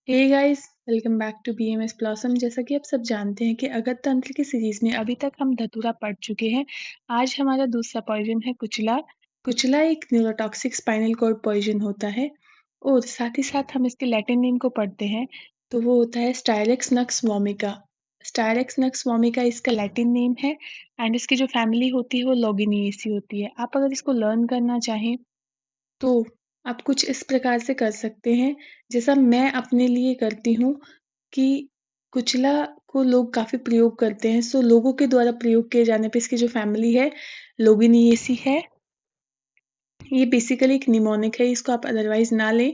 Hey guys, welcome back to BMS blossom. जैसा कि आप सब जानते हैं कि अगस्त तंत्र की सीरीज में अभी तक हम धतूरा पढ़ चुके हैं। आज हमारा दूसरा पॉइजन है कुचला। कुचला एक न्यूरोटॉक्सिक स्पाइनल कॉर्ड पॉइजन होता है और साथ ही साथ हम इसके लैटिन नेम को पढ़ते हैं तो वो होता है स्टाइरेक्स नक्स वोमिका। स्टाइरेक्स नक्स वोमिका इसका लैटिन नेम है एंड इसकी जो फैमिली होती है वो लोगिनिएसी होती है। आप अगर इसको लर्न करना चाहें तो आप कुछ इस प्रकार से कर सकते हैं, जैसा मैं अपने लिए करती हूँ कि कुचला को लोग काफ़ी प्रयोग करते हैं। सो लोगों के द्वारा प्रयोग किए जाने पे इसकी जो फैमिली है, लोबिनिएसी है। ये बेसिकली एक निमोनिक है, इसको आप अदरवाइज़ ना लें।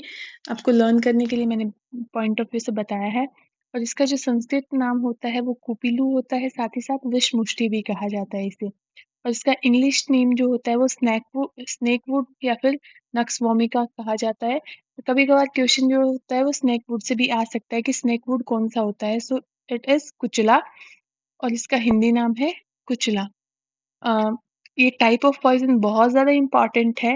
आपको लर्न करने के लिए मैंने पॉइंट ऑफ व्यू से बताया है। और इसका जो संस्कृत नाम होता है वो कुपिलू होता है, साथ ही साथ विषमुष्टि भी कहा जाता है इसे। और इसका इंग्लिश नेम जो होता है वो स्नेकवुड या फिर नक्स वोमिका कहा जाता है। कभी-कभार क्वेश्चन जो होता है वो स्नेकवुड से भी आ सकता है कि स्नेकवुड कौन-सा होता है? सो इट इज़ कुचला और इसका हिंदी नाम है कुचला। अ, ये टाइप ऑफ पॉइज़न बहुत ज़्यादा इम्पोर्टेंट है।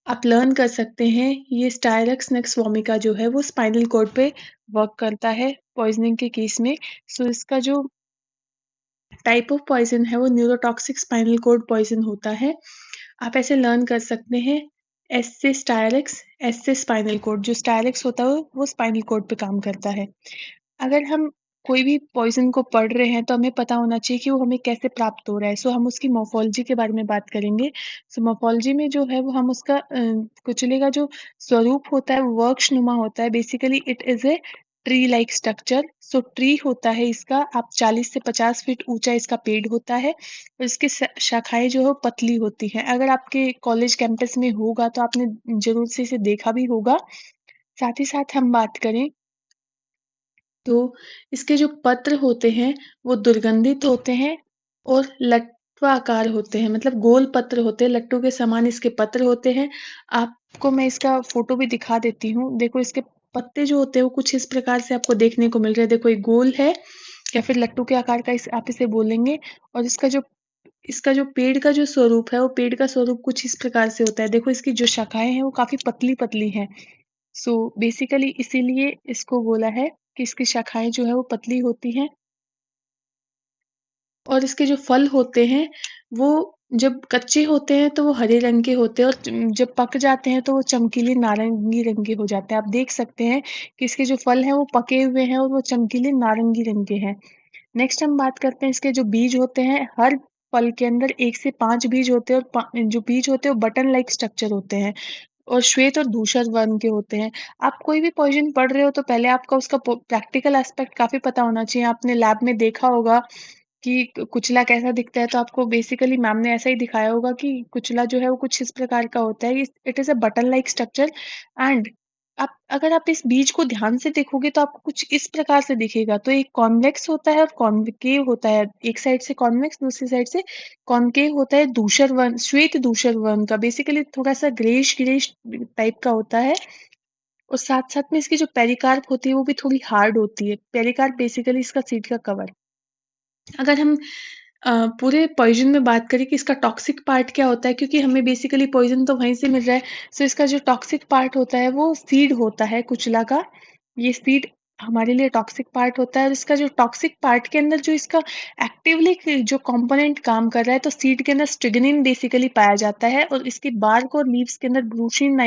आप लर्न कर सकते हैं, ये स्टायरक्स नक्स वोमिका जो है वो स्पाइनल कॉर्ड पे वर्क करता है पॉइज़निंग के केस में। सो इसका जो टाइप ऑफ पॉइज़न है वो न्यूरोटॉक्सिक स्पाइनल कॉर्ड पॉइज़न होता है। आप ऐसे लर्न कर सकते हैं, एस से स्टायरेक्स, एस से स्पाइनल कॉर्ड। जो स्टायरेक्स होता है वो स्पाइनल कॉर्ड पे काम करता है। अगर हम कोई भी पॉइज़न को पढ़ रहे हैं तो हमें पता होना चाहिए कि वो हमें कैसे प्राप्त हो रहा है। सो हम उसकी मॉर्फोलॉजी के बारे में बात करेंगे। सो मॉर्फोलॉजी में जो है वो हम उसका कुचले का जो स्वरूप होता है वो वृक्षनुमा होता है। Basically it is a tree like structure. So tree होता है इसका, आप 40 से 50 फीट ऊँचा इसका पेड़ होता है और इसकी शाखाएँ जो है वो पतली होती हैं। अगर आपके कॉलेज कैंपस में होगा तो आपने ज़रूर से इसे देखा भी होगा। साथ ही साथ हम बात करें तो इसके जो पत्र होते हैं वो दुर्गंधित होते हैं और लट्वाकार होते हैं, मतलब गोल पत्र होते हैं, लट्टू के समान इसके पत्र होते हैं। आपको मैं इसका फोटो भी दिखा देती हूँ। देखो इसके पत्ते जो होते हैं वो कुछ इस प्रकार से आपको देखने को मिल रहे हैं। देखो ये गोल है या फिर लट्टू के आकार का आप इसे बोलेंगे। और इसका जो पेड़ का जो स्वरूप है वो पेड़ का स्वरूप कुछ इस प्रकार से होता है। देखो इसकी जो शाखाएं हैं वो काफी पतली पतली हैं। सो बेसिकली इसीलिए इसको बोला है कि इसकी शाखाएं जो है वो पतली होती हैं। और इसके जो फल होते हैं वो जब कच्चे होते हैं तो वो हरे रंग के होते हैं और जब पक जाते हैं तो वो चमकीले नारंगी रंग के हो जाते हैं। आप देख सकते हैं कि इसके जो फल हैं वो पके हुए हैं और वो चमकीले नारंगी रंग के हैं। नेक्स्ट हम बात करते हैं इसके जो बीज होते हैं। हर फल के अंदर 1 से 5 बीज होते हैं और जो बीज होते हैं वो बटन लाइक स्ट्रक्चर होते हैं और श्वेत और धूसर वर्ण के होते हैं। आप कोई भी पॉइज़न पढ़ रहे हो तो पहले आपका उसका प्रैक्टिकल एस्पेक्ट काफ़ी पता होना चाहिए। आपने लैब में देखा होगा कि कुचला कैसा दिखता है, तो आपको बेसिकली मैम ने ऐसा ही दिखाया होगा कि कुचला जो है वो कुछ इस प्रकार का होता है। It is a button like structure and अगर आप इस बीज को ध्यान से देखोगे तो आपको कुछ इस प्रकार से दिखेगा। तो एक कॉन्वेक्स होता है और कॉन्केव होता है। एक साइड से कॉन्वेक्स, दूसरी साइड से कॉन्केव होता है धूसर वर्ण, श्वेत धूसर वर्ण का। बेसिकली थोड़ा-सा ग्रेइश ग्रेइश टाइप का होता है और साथ-साथ में इसकी जो पेरिकार्प होती है वो भी थोड़ी हार्ड होती है। पेरिकार्प बेसिकली इसका सीड का कवर। अगर हम पूरे पॉइज़न में बात करें कि इसका टॉक्सिक पार्ट क्या होता है, क्योंकि हमें बेसिकली पॉइज़न तो वहीं से मिल रहा है। सो इसका जो टॉक्सिक पार्ट होता है वो सीड होता है कुचला का। ये सीड हमारे लिए टॉक्सिक पार्ट होता है और इसका जो टॉक्सिक पार्ट के अंदर जो इसका एक्टिवली जो कंपोनेंट काम कर रहा है, तो सीड के अंदर स्ट्रिग्निन बेसिकली पाया जाता है और इसके बार्क और लीव्स के अंदर ब्रूशीन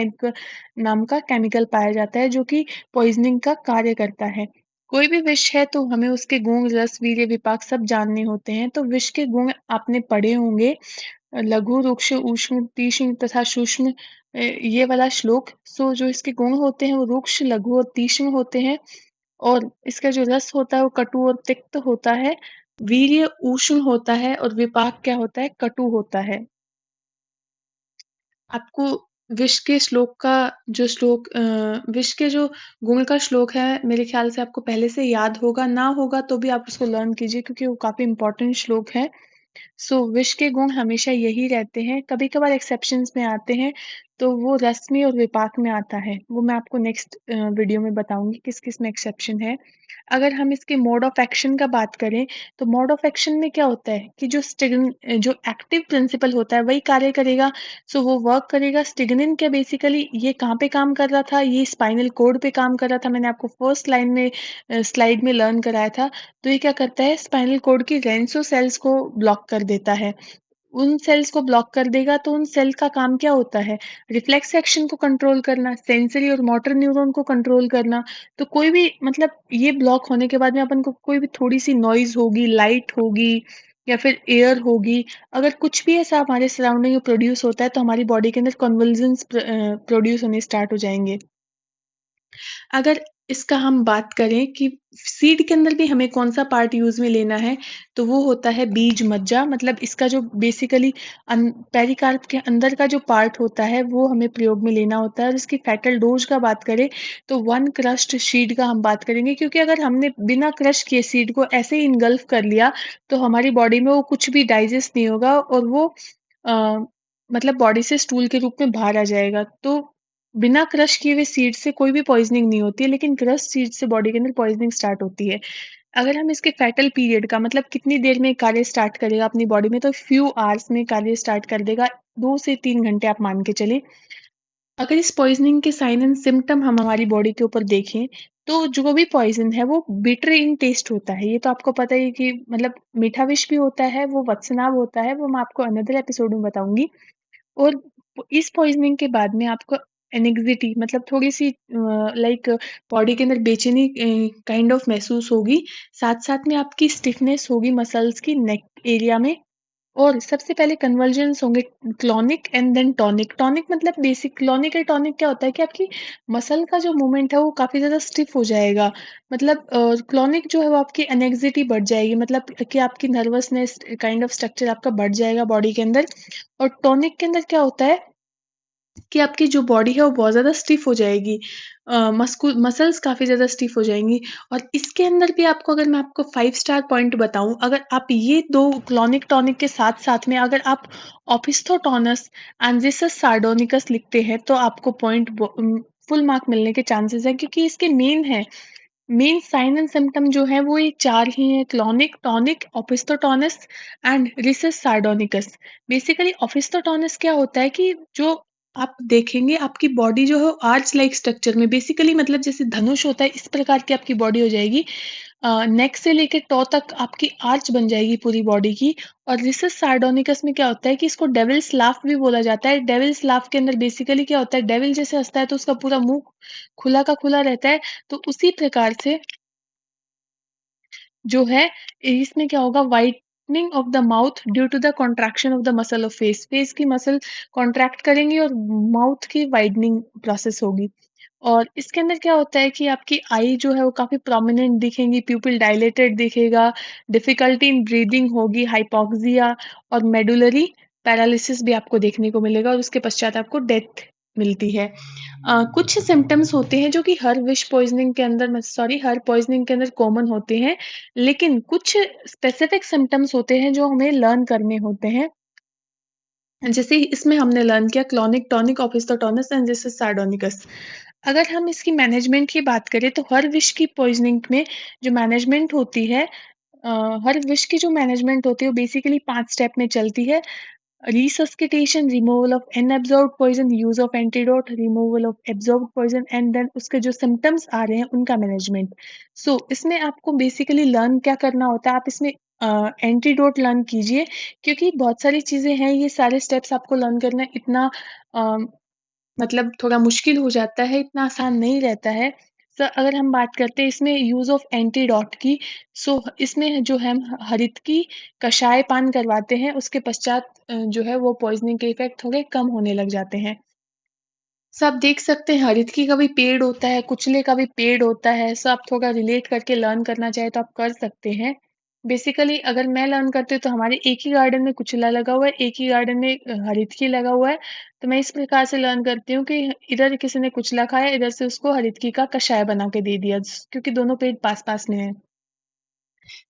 नाम का केमिकल पाया जाता है जो कि पॉइज़निंग का कार्य करता है। कोई भी विष है तो हमें उसके गुण, रस, वीर्य, विपाक सब जानने होते हैं। तो विष के गुण आपने पढ़े होंगे, लघु, रूक्ष, ऊष्म, तीक्ष्ण तथा सूक्ष्म, ये वाला श्लोक। सो जो इसके गुण होते हैं वो रूक्ष, लघु और तीक्ष्ण होते हैं और इसका जो रस होता है वो कटु और तिक्त होता है। वीर्य उष्ण होता है और विपाक क्या होता है? कटु होता है। आपको विष के जो गुण का श्लोक है मेरे ख्याल से आपको पहले से याद होगा, ना होगा तो भी आप उसको लर्न कीजिए क्योंकि वो काफ़ी इम्पोर्टेंट श्लोक है। सो विष के गुण हमेशा यही रहते हैं, कभी-कभार एक्सेप्शंस में आते हैं। तो वो रश्मि और विपाक में आता है। वो मैं आपको नेक्स्ट वीडियो में बताऊँगी किस-किस में एक्सेप्शन है। अगर हम इसके मोड ऑफ एक्शन का बात करें, तो मोड ऑफ एक्शन में क्या होता है कि जो एक्टिव प्रिंसिपल होता है वही कार्य करेगा, सो वो वर्क करेगा। स्टिग्निन क्या बेसिकली ये कहाँ पे काम कर रहा था? ये स्पाइनल कॉर्ड पे काम कर रहा था। मैंने आपको फर्स्ट लाइन में स्लाइड में लर्न कराया था। तो ये क्या करता है, स्पाइनल कॉर्ड की रेंसो सेल्स को ब्लॉक कर देता है। उन सेल्स को ब्लॉक कर देगा तो उन सेल का काम क्या होता है, रिफ्लेक्स एक्शन को कंट्रोल करना, सेंसरी और मोटर न्यूरॉन को कंट्रोल करना। तो कोई भी मतलब ये ब्लॉक होने के बाद में अपन को कोई भी थोड़ी सी नॉइज होगी, लाइट होगी या फिर एयर होगी, अगर कुछ भी ऐसा हमारे सराउंडिंग में प्रोड्यूस होता है तो हमारी बॉडी के अंदर कन्वल्जन्स प्रोड्यूस होने स्टार्ट हो जाएंगे। अगर इसका हम बात करें कि सीड के अंदर भी हमें कौन-सा पार्ट यूज़ में लेना है, तो वो होता है बीज मज्जा। मतलब इसका जो बेसिकली पेरिकार्प के अंदर का जो पार्ट होता है, वो हमें प्रयोग में लेना होता है। और इसकी फेटल डोज़ का बात करें, तो 1 क्रश्ड सीड का हम बात करेंगे, क्योंकि अगर हमने बिना क्रश किए सीड को ऐसे ही इनगल्फ कर लिया, तो हमारी बॉडी में वो कुछ भी डाइजेस्ट नहीं होगा और वो अ, मतलब बॉडी से स्टूल के रूप में बाहर आ जाएगा। तो बिना क्रश किए हुए सीड से कोई भी पॉइज़निंग नहीं होती है, लेकिन क्रश सीड से बॉडी के अंदर पॉइज़निंग स्टार्ट होती है। अगर हम इसके फेटल पीरियड का मतलब कितनी देर में कार्य स्टार्ट करेगा अपनी बॉडी में, तो फ्यू आवर्स में कार्य स्टार्ट कर देगा। 2 से 3 घंटे आप मान के चलें। अगर इस पॉइज़निंग के साइन एंड सिम्पटम हम हमारी बॉडी के ऊपर देखें, तो जो भी पॉइज़न है वो बिटर इन टेस्ट होता है। ये तो आपको पता ही है कि मतलब मीठा विष भी होता है, वो वत्सनाभ होता है, वो मैं आपको अनदर एपिसोड में बताऊँगी। और इस पॉइज़निंग के बाद में आपको एंग्ज़ायटी मतलब थोड़ी-सी लाइक बॉडी के अंदर बेचैनी काइंड ऑफ महसूस होगी। साथ-साथ में आपकी स्टिफनेस होगी मसल्स की नेक एरिया में। और सबसे पहले कन्वर्जेंस होंगे clonic and then tonic. Tonic मतलब बेसिक, क्लॉनिक और टॉनिक क्या होता है कि आपकी मसल का जो मूवमेंट है वो काफ़ी ज़्यादा स्टिफ हो जाएगा। मतलब क्लॉनिक जो है वो आपकी एंग्ज़ायटी बढ़ जाएगी, मतलब कि आपकी नर्वसनेस काइंड ऑफ स्ट्रक्चर आपका बढ़ जाएगा बॉडी के अंदर। और टॉनिक के अंदर क्या होता है कि आपकी जो बॉडी है वो बहुत ज़्यादा स्टिफ हो जाएगी। मसल्स काफ़ी ज़्यादा स्टिफ हो जाएँगी। और इसके अंदर भी आपको, अगर मैं आपको 5 स्टार पॉइंट बताऊँ, अगर आप ये 2 क्लॉनिक टॉनिक के साथ-साथ में अगर आप ओपिस्थोटोनस, एंजिसस सार्डोनिकस लिखते हैं, तो आपको फुल मार्क मिलने के चांसेस हैं, क्योंकि इसके मेन साइन एंड सिम्पटम जो है वो ये 4 ही हैं: clonic, tonic, opisthotonus and risus sardonicus. Basically opisthotonus क्या होता है कि जो आप देखेंगे आपकी बॉडी जो है आर्च लाइक स्ट्रक्चर में, बेसिकली मतलब जैसे धनुष होता है इस प्रकार की आपकी बॉडी हो जाएगी। नेक से लेके टो तक आपकी आर्च बन जाएगी पूरी बॉडी की। और रिसस सार्डोनिकस में क्या होता है कि इसको डेविल्स लाफ भी बोला जाता है। डेविल्स लाफ के अंदर बेसिकली क्या होता है, डेविल जैसे हंसता है तो उसका पूरा मुंह खुला का खुला रहता है। तो उसी प्रकार से जो है इसमें क्या होगा, whitening of the mouth due to the contraction of the muscle of face. Face की मसल कॉन्ट्रैक्ट करेंगी और माउथ की वाइडनिंग प्रोसेस होगी। और इसके अंदर क्या होता है कि आपकी आई जो है वो काफ़ी प्रोमिनेंट दिखेंगी, प्यूपिल डायलेटेड दिखेगा, डिफ़िकल्टी इन ब्रीदिंग होगी, हाइपोक्सिया और मेडुलरी पैरालिसिस भी आपको देखने को मिलेगा और उसके पश्चात आपको डेथ मिलती है। कुछ सिम्पटम्स होते हैं जो कि हर पॉइज़निंग के अंदर कॉमन होते हैं, लेकिन कुछ स्पेसिफिक सिम्पटम्स होते हैं जो हमें लर्न करने होते हैं। जैसे इसमें हमने लर्न किया क्लॉनिक, टॉनिक, ओपिस्थोटोनस एंड जैसे सार्डोनिकस। अगर हम इसकी मैनेजमेंट की बात करें, तो हर विष की पॉइज़निंग में जो मैनेजमेंट होती है, अ, हर विष की जो मैनेजमेंट होती है वो बेसिकली 5 स्टेप में चलती है। Resuscitation, removal of unabsorbed poison, use of antidote, removal of absorbed poison and then उसके जो सिम्पटम्स आ रहे हैं उनका मैनेजमेंट। इसमें आपको बेसिकली लर्न क्या करना होता है, आप इसमें एंटीडोट लर्न कीजिए, क्योंकि बहुत सारी चीजें हैं, ये सारे स्टेप्स आपको लर्न करना इतना मतलब थोड़ा मुश्किल हो जाता है, इतना आसान नहीं रहता है। अगर हम बात करते हैं इसमें यूज़ ऑफ एंटीडोट की, इसमें जो है हम हरित की कषाय पान करवाते हैं, उसके पश्चात जो है वो पॉइज़निंग के इफ़ेक्ट थोड़े कम होने लग जाते हैं। आप देख सकते हैं हरितकी का भी पेड़ होता है, कुचले का भी पेड़ होता है। आप थोड़ा रिलेट करके लर्न करना चाहें तो आप कर सकते हैं। बेसिकली अगर मैं लर्न करती हूँ तो हमारे एक ही गार्डन में कुचला लगा हुआ है, एक ही गार्डन में हरितकी लगा हुआ है। तो मैं इस प्रकार से लर्न करती हूँ कि इधर किसी ने कुचला खाया, इधर से उसको हरितकी का कषाय बना के दे दिया, क्योंकि दोनों पेड़ पास-पास में हैं।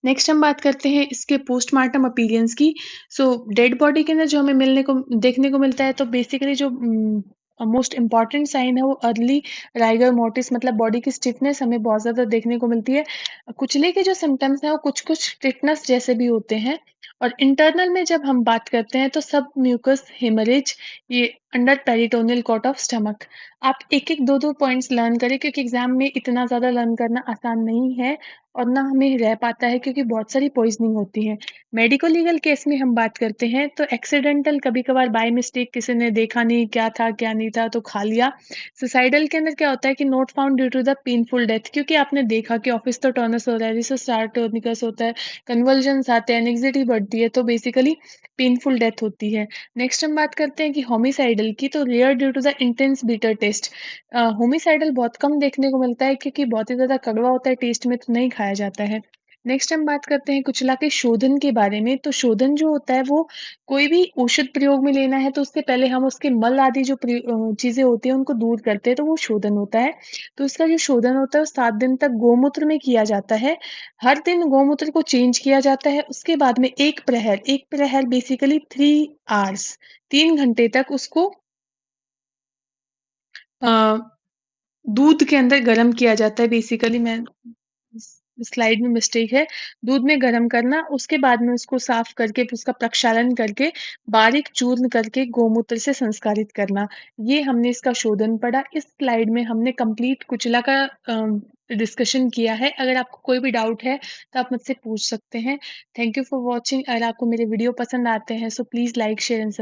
नेक्स्ट हम बात करते हैं इसके पोस्टमार्टम अपीयरेंस की। डेड बॉडी के अंदर जो हमें मिलने को देखने को मिलता है, तो बेसिकली जो मोस्ट इम्पॉर्टेंट साइन है वो अर्ली राइगर मोर्टिस मतलब बॉडी की स्टिफनेस हमें बहुत ज़्यादा देखने को मिलती है। कुचले के जो सिम्टम्स हैं वो कुछ-कुछ टिटनेस जैसे भी होते हैं और इंटरनल में जब हम बात करते हैं तो सब म्यूकस, हेमरेज, ये under peritoneal coat of stomach. आप एक-एक 2-2 पॉइंट्स लर्न करें क्योंकि एग्ज़ाम में इतना ज़्यादा लर्न करना आसान नहीं है और ना हमें रह पाता है क्योंकि बहुत सारी पॉइज़निंग होती है। मेडिको लीगल केस में हम बात करते हैं तो एक्सीडेंटल कभी-कभार बाय मिस्टेक किसी ने देखा नहीं क्या था, क्या नहीं था तो खा लिया। सुसाइडल के अंदर क्या होता है कि not found due to the painful death क्योंकि आपने देखा कि ऑफिस तो टर्नस हो रहा है, रिसोस्टार्टोनिकस होता है, कन्वल्जन्स आते हैं, एंग्जायटी बढ़ती है तो बेसिकली पेनफुल डेथ होती है। नेक्स्ट हम बात करते हैं कि होमिसाइडल की तो rare due to the intense bitter taste. Homicidal बहुत कम देखने को मिलता है क्योंकि बहुत ही ज़्यादा कड़वा होता है टेस्ट में तो नहीं खाया जाता है। नेक्स्ट हम बात करते हैं कुचला के शोधन के बारे में तो शोधन जो होता है वो कोई भी औषध प्रयोग में लेना है तो उससे पहले हम उसके मल आदि जो चीजें होती हैं उनको दूर करते हैं तो वो शोधन होता है। तो इसका जो शोधन होता है वो 7 दिन तक गौमूत्र में किया जाता है। हर दिन गौमूत्र को चेंज किया जाता है उसके बाद में एक प्रहर बेसिकली 3 आवर्स 3 घंटे तक उसको अ, दूध के अंदर गर्म किया जाता है बेसिकली मैं स्लाइड में मिस्टेक है। दूध में गर्म करना उसके बाद में उसको साफ करके फिर उसका प्रक्षालन करके बारीक चूर्ण करके गौमूत्र से संस्कारित करना। ये हमने इसका शोधन पढ़ा। इस स्लाइड में हमने कंप्लीट कुचला का डिस्कशन किया है। अगर आपको कोई भी डाउट है तो आप मुझसे पूछ सकते हैं। Thank you for watching. अगर आपको मेरे वीडियो पसंद आते हैं so please like share and